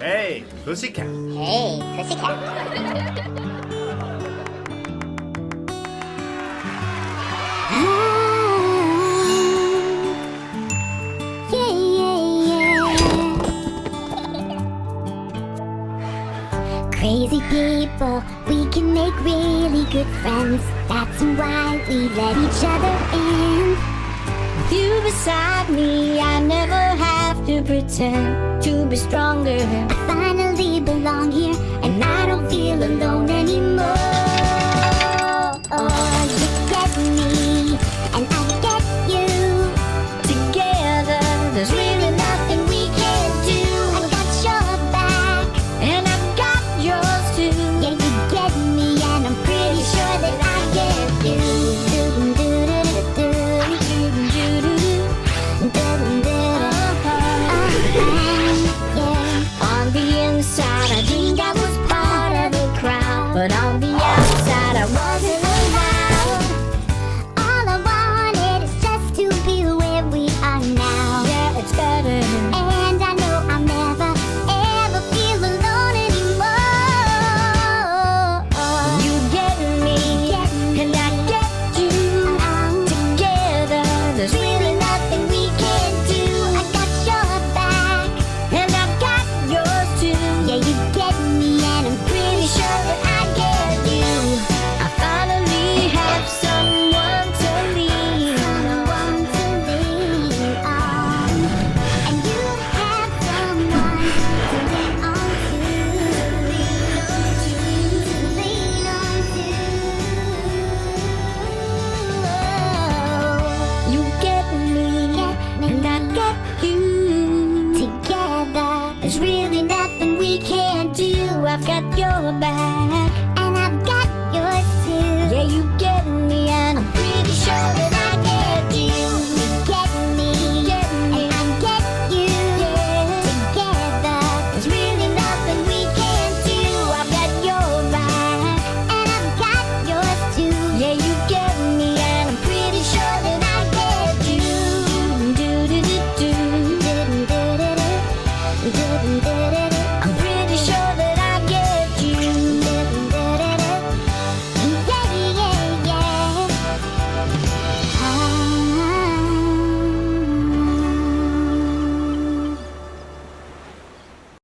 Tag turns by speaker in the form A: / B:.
A: Hey, Pussycat.
B: Hey, Pussycat. Yeah, yeah, yeah. Crazy people, we can make really good friends. That's why we let each other in. With you beside me, I never have to pretend to be stronger. I finally belong here, and I don't feel alone anymore. Oh, you get me, and I get you. Together, there's really nothing we can't do. I got your back, and I've got yours too. Yeah, you get me, and I'm pretty sure that I get you. On the inside, I think I was part of the crowd, but on the outside, I wasn't allowed. All I wanted is just to be where we are now. Yeah, it's better, and I know I'll never ever feel alone anymore. You get me, and I get you. Together, there's really nothing we can't do. I got your back, and I've got yours too. Yeah, you get me, and I'm pretty sure that I get you. I finally have someone to lean on, and you have someone to lean on to. You get me, and I get you. Together, there's really nothing we can't do. I've got your back.